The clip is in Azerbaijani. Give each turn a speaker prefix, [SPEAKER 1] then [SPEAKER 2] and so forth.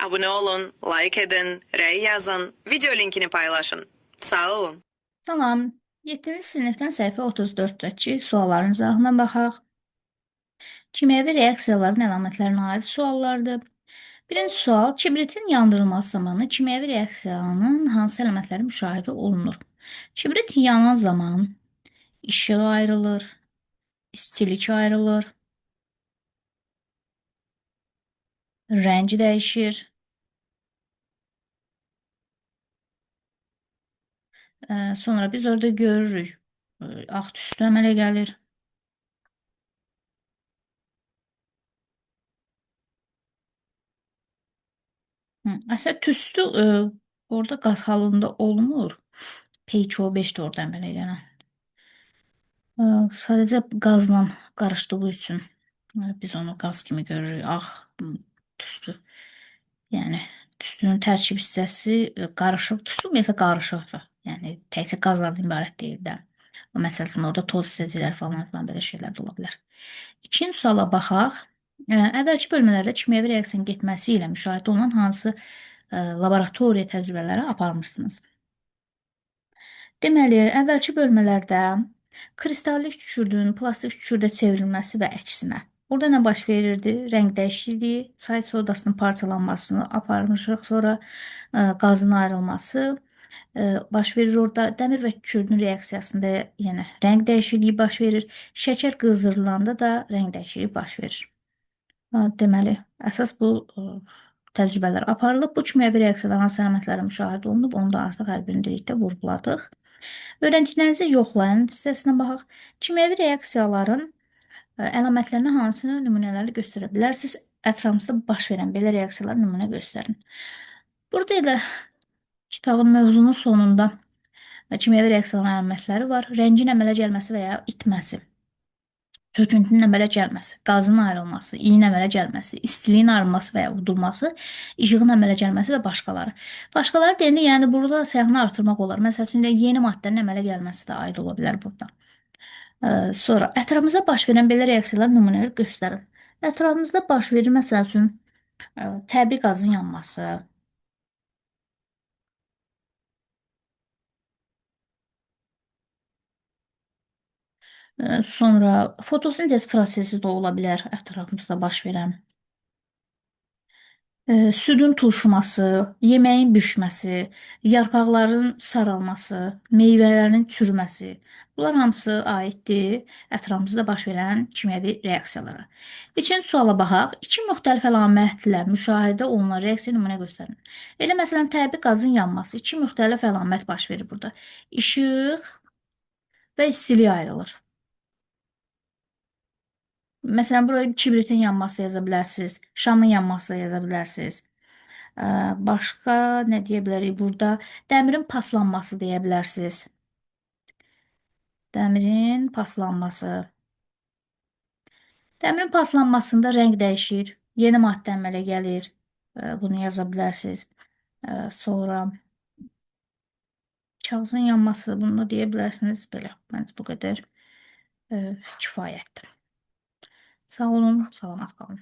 [SPEAKER 1] Abone olun, like edin, rəy yazın, video linkini paylaşın. Sağ olun.
[SPEAKER 2] Salam, 7-ci sinifdən səhifə 34-dəki sualların izahına baxaq. Kimyəvi reaksiyaların əlamətlərinə aid suallardır. Birinci sual, kibritin yandırılması zamanı kimyəvi reaksiyanın hansı əlamətləri müşahidə olunur? Kibrit yanan zaman işıq ayrılır, istilik ayrılır, rəng dəyişir, sonra biz orada görürük, ağ tüstü əmələ gəlir. Əslində tüstü orada qaz halında olmur. P2O5-dir orada əmələ gələn. Sadəcə qazla qarışdığı üçün biz onu qaz kimi görürük. Ağ tüstü. Yəni tüstünün tərkib hissəsi qarışıq. Tüstü ümumiyyətlə qarışıqdır. Yəni təkcə qazlardan ibarət deyil də. Məsələn, orada toz hissəciklər falan filan belə şeylər də ola bilər. İkinci suala baxaq. Əvvəlki bölmələrdə kimyəvi reaksiyanın getməsi ilə müşahidə olunan hansı laboratoriya təcrübələri aparmırsınız? Deməli, əvvəlki bölmələrdə kristallik kükürdün plastik kükürdə çevrilməsi və əksinə. Burada nə baş verirdi? Rəng dəyişikliyi, çay sodasının parçalanmasını aparmışıq, sonra qazın ayrılması baş verir orada. Dəmir və kükürdün reaksiyasında yenə rəng dəyişikliyi baş verir. Şəkər qızdırılanda da rəng dəyişikliyi baş verir. Deməli, əsas bu təcrübələr aparılıb. Bu kimyəvi reaksiyaların hansı əlamətləri müşahidə olunub, onu da artıq hər birini dedikdə vurğuladıq. Öyrəndiklərinizi yoxlayın hissəsinə baxaq. Kimyəvi reaksiyaların əlamətlərini hansı nümunələrlə göstərə bilərsiniz? Ətrafınızda baş verən belə reaksiyalar nümunə göstərin. Burada elə kitabın mövzunun sonunda kimyəvi reaksiyaların əlamətləri var. Rəngin əmələ gəlməsi və ya itməsi. Söküntünün əmələ gəlməsi, qazın ayrılması, iyin əmələ gəlməsi, istiliyin ayrılması və ya udulması, işığın əmələ gəlməsi və başqaları. Başqaları deyəndə, yəni burada sayğını artırmaq olar. Məsəl üçün, yeni maddənin əmələ gəlməsi də aid ola bilər burada. Sonra, ətrafımızda baş verən belə reaksiyalar nümunələri göstərin. Ətrafımızda baş verir, məsəl üçün, təbii qazın yanması, sonra fotosintez prosesi də ola bilər ətrafımızda baş verən. Südün turşuması, yeməyin bişməsi, yarpaqların saralması, meyvələrin çürüməsi. Bunlar hamısı aiddir ətrafımızda baş verən kimyəvi reaksiyalara. İkinci suala baxaq. İki müxtəlif əlamətlə müşahidə olunan reaksiya nümunə göstərin. Elə məsələn, təbii qazın yanması. İki müxtəlif əlamət baş verir burada. İşıq və istilik ayrılır. Məsələn, buraya kibritin yanması da yaza bilərsiniz, şamın yanması da yaza bilərsiniz. Başqa nə deyə bilərik burada? Dəmirin paslanması deyə bilərsiniz. Dəmirin paslanması. Dəmirin paslanmasında rəng dəyişir, yeni maddə əmələ gəlir. Bunu yaza bilərsiniz. Sonra kağızın yanması, bunu da deyə bilərsiniz. Belə, məncə bu qədər kifayətdir. Sağ olun, salamat qalın.